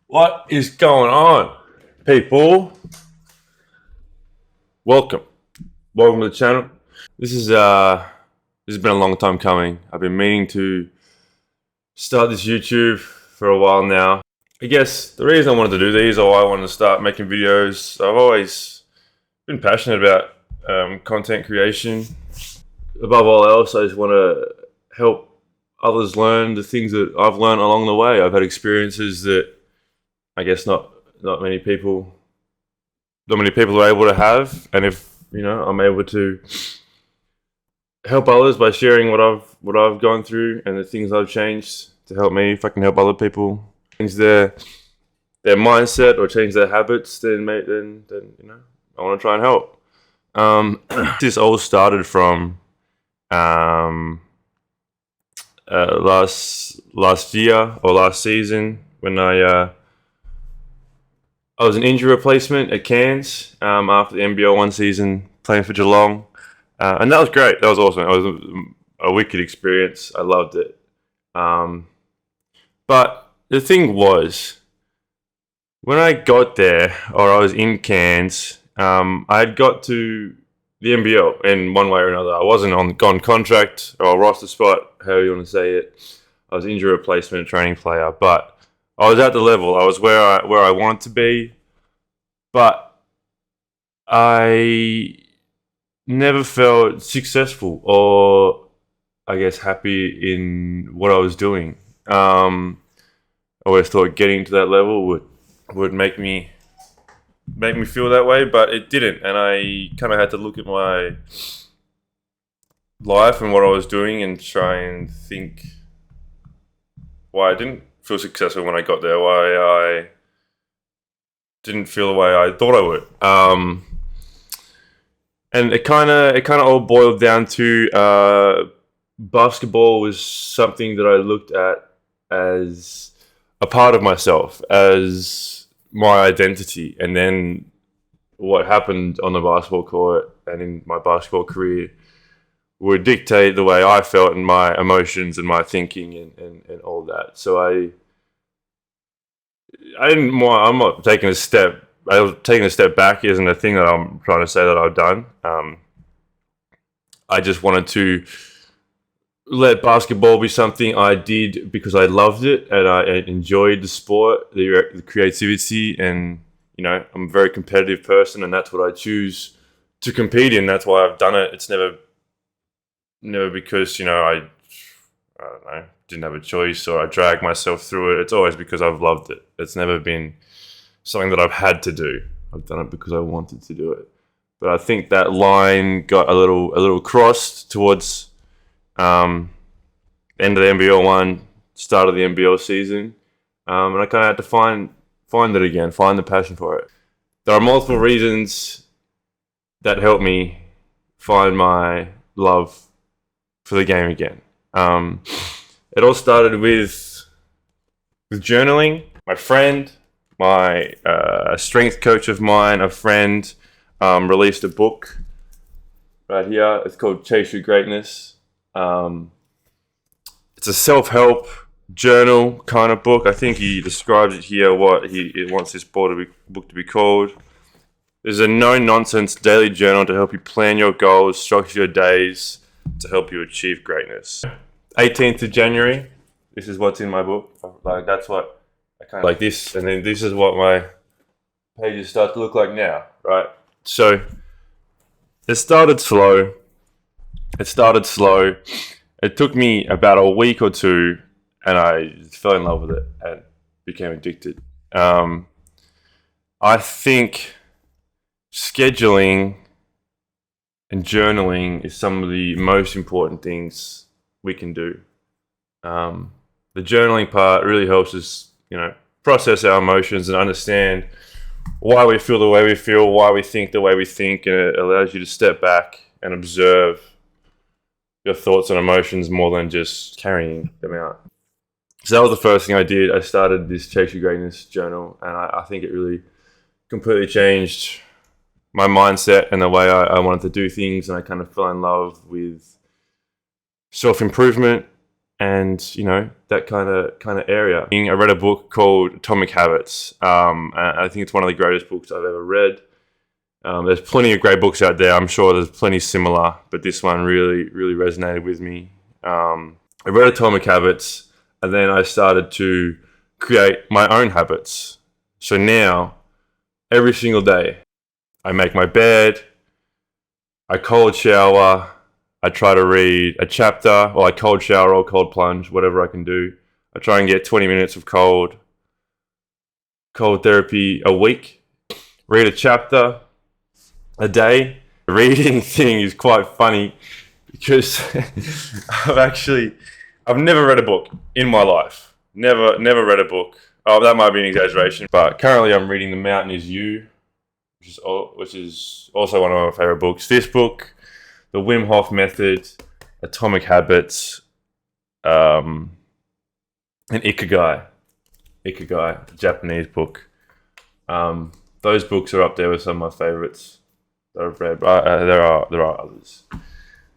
What is going on, people? Welcome. Welcome to the channel. This has been a long time coming. I've been meaning to start this YouTube for a while now. I guess the reason I wanted to do these, or why I wanted to start making videos, I've always been passionate about content creation. Above all else, I just want to help others learn the things that I've learned along the way. I've had experiences that I guess not many people are able to have, and if I'm able to help others by sharing what I've gone through and the things I've changed to help me, if I can help other people change their mindset or change their habits, then I want to try and help. This all started from last year or last season when I was an injury replacement at Cairns after the NBL 1 season, playing for Geelong. And that was great. That was awesome. It was a wicked experience. I loved it. But the thing was, when I got there, or I was in Cairns, I had got to the NBL in one way or another. I wasn't on contract or roster spot, however you want to say it. I was injury replacement, training player, but I was at the level. I was where I wanted to be, but I never felt successful or, I guess, happy in what I was doing. I always thought getting to that level would make me feel that way, but it didn't. And I kind of had to look at my life and what I was doing and try and think why I didn't feel successful when I got there, why I didn't feel the way I thought I would. And it kind of all boiled down to basketball was something that I looked at as a part of myself, as my identity. And then what happened on the basketball court and in my basketball career would dictate the way I felt and my emotions and my thinking and all that. So I'm not taking a step. Taking a step back isn't a thing that I'm trying to say that I've done. I just wanted to let basketball be something I did because I loved it and I enjoyed the sport, the creativity, and I'm a very competitive person, and that's what I choose to compete in. That's why I've done it. It's never because I don't know, didn't have a choice or I dragged myself through it. It's always because I've loved it. It's never been something that I've had to do. I've done it because I wanted to do it. But I think that line got a little crossed towards end of the NBL 1, start of the NBL season, and I kind of had to find it again, find the passion for it. There are multiple reasons that helped me find my love for the game again. It all started with journaling. My friend, my strength coach of mine, a friend, released a book right here. It's called Chase Your Greatness. It's a self-help journal kind of book. I think he describes it here what he wants this book to be called. There's a no-nonsense daily journal to help you plan your goals, structure your days, to help you achieve greatness. 18th of January, this is what's in my book. Like, that's what I kind of like this, and then this is what my pages start to look like now, right? So it started slow. It took me about a week or two, and I fell in love with it and became addicted. I think scheduling and journaling is some of the most important things we can do. The journaling part really helps us, process our emotions and understand why we feel the way we feel, why we think the way we think, and it allows you to step back and observe your thoughts and emotions more than just carrying them out. So that was the first thing I did. I started this Chase Your Greatness journal, and I think it really completely changed my mindset and the way I wanted to do things, and I kind of fell in love with self-improvement and that kind of area. I read a book called Atomic Habits. And I think it's one of the greatest books I've ever read. There's plenty of great books out there. I'm sure there's plenty similar, but this one really, really resonated with me. I read Atomic Habits, and then I started to create my own habits. So now, every single day, I make my bed, I cold shower, I try to read a chapter, or I cold shower or cold plunge, whatever I can do. I try and get 20 minutes of cold therapy a week. Read a chapter a day. The reading thing is quite funny because I've never read a book in my life. Never read a book. Oh, that might be an exaggeration. But currently I'm reading The Mountain Is You, which is also one of my favorite books. This book, The Wim Hof Method, Atomic Habits, and Ikigai, the Japanese book. Those books are up there with some of my favorites that I've read. There are others.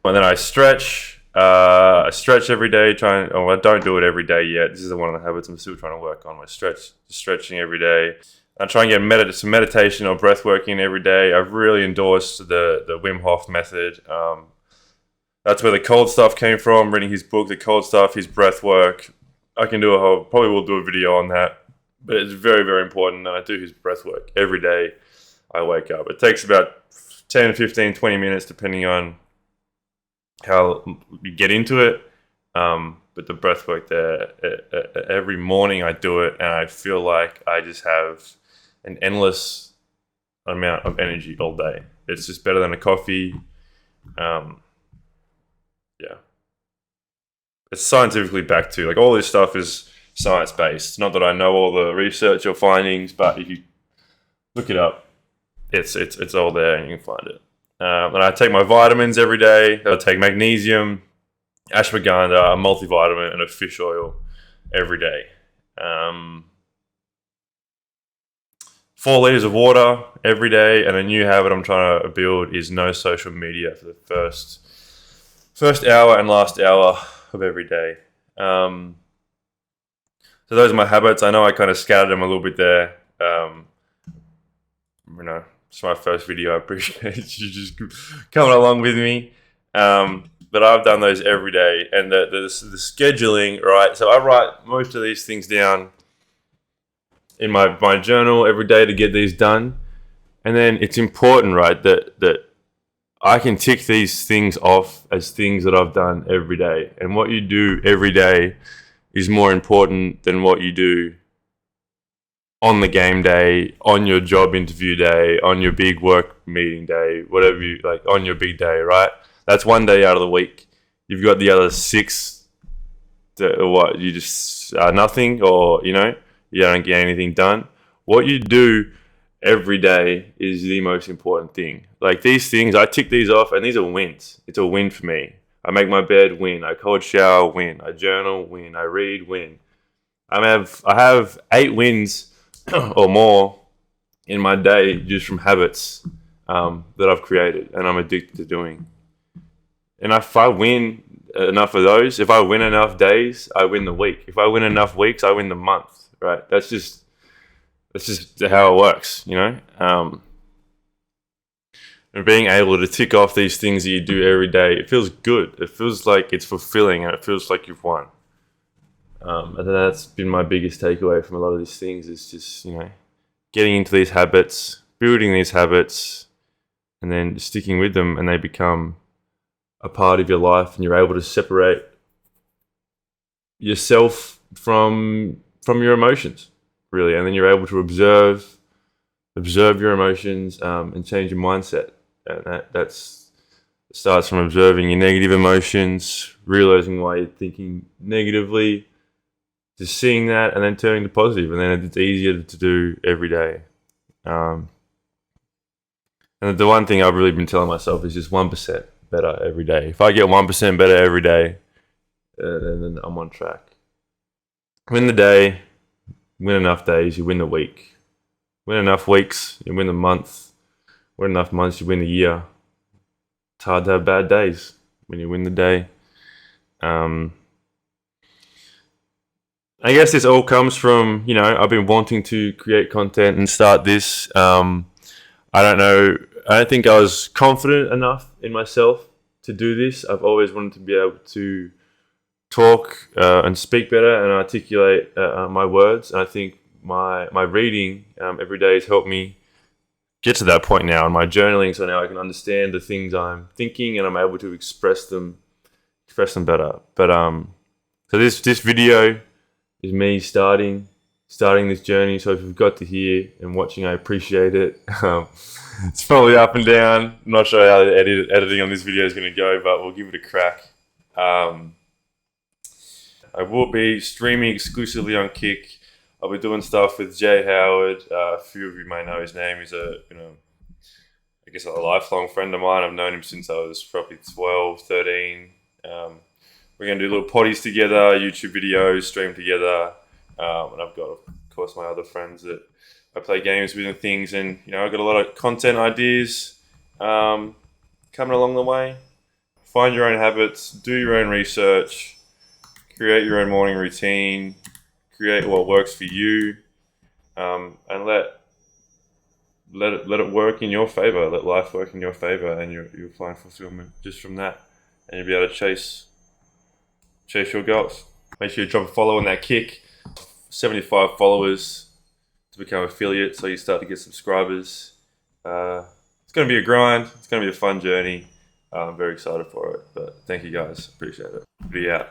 And then I stretch. I stretch every day. I don't do it every day yet. This is one of the habits I'm still trying to work on. Stretching every day. I try and get some meditation or breath work in every day. I've really endorsed the Wim Hof method. That's where the cold stuff came from. Reading his book, The Cold Stuff, his breath work. I can probably will do a video on that. But it's very, very important. And I do his breath work every day I wake up. It takes about 10, 15, 20 minutes depending on how you get into it. But the breath work there, every morning I do it and I feel like I just have an endless amount of energy all day. It's just better than a coffee. Yeah. It's scientifically backed too. Like all this stuff is science-based. Not that I know all the research or findings, but if you look it up, it's all there and you can find it. And I take my vitamins every day. I take magnesium, ashwagandha, a multivitamin, and a fish oil every day. 4 liters of water every day, and a new habit I'm trying to build is no social media for the first hour and last hour of every day. So those are my habits. I know I kind of scattered them a little bit there. It's my first video. I appreciate you just coming along with me. But I've done those every day, and the scheduling, right? So I write most of these things down in my journal every day to get these done, and then it's important, right, that I can tick these things off as things that I've done every day. And what you do every day is more important than what you do on the game day, on your job interview day, on your big work meeting day, whatever you like, on your big day, right? That's one day out of the week. You've got the other 6 that you just are nothing, or you don't get anything done. What you do every day is the most important thing. Like these things, I tick these off, and these are wins. It's a win for me. I make my bed, win. I cold shower, win. I journal, win. I read, win. I have 8 wins or more in my day just from habits that I've created and I'm addicted to doing. And if I win enough of those, if I win enough days, I win the week. If I win enough weeks, I win the month. Right? That's just how it works, And being able to tick off these things that you do every day, it feels good. It feels like it's fulfilling, and it feels like you've won. And that's been my biggest takeaway from a lot of these things is just, getting into these habits, building these habits, and then sticking with them, and they become a part of your life, and you're able to separate yourself from your emotions, really. And then you're able to observe your emotions and change your mindset. And that's starts from observing your negative emotions, realizing why you're thinking negatively, just seeing that and then turning to positive, and then it's easier to do every day. And the one thing I've really been telling myself is just 1% better every day. If I get 1% better every day, then I'm on track. Win the day, win enough days, you win the week. Win enough weeks, you win the month. Win enough months, you win the year. It's hard to have bad days when you win the day. I guess this all comes from, I've been wanting to create content and start this. I don't know. I don't think I was confident enough in myself to do this. I've always wanted to be able to talk and speak better and articulate my words. And I think my reading every day has helped me get to that point now. And my journaling, so now I can understand the things I'm thinking and I'm able to express them better. But so this video is me starting this journey. So if you've got to here and watching, I appreciate it. It's probably up and down. I'm not sure how the editing on this video is going to go, but we'll give it a crack. I will be streaming exclusively on Kick. I'll be doing stuff with Jay Howard. A few of you may know his name. He's I guess a lifelong friend of mine. I've known him since I was probably 12, 13. We're going to do little potties together, YouTube videos, stream together. And I've got, of course, my other friends that I play games with and things. And, I've got a lot of content ideas coming along the way. Find your own habits, do your own research, create your own morning routine, create what works for you, and let it work in your favor. Let life work in your favor, and you'll find fulfillment just from that, and you'll be able to chase your goals. Make sure you drop a follow on that Kick. 75 followers to become affiliate, so you start to get subscribers. It's going to be a grind. It's going to be a fun journey. I'm very excited for it. But thank you guys. Appreciate it. Be out.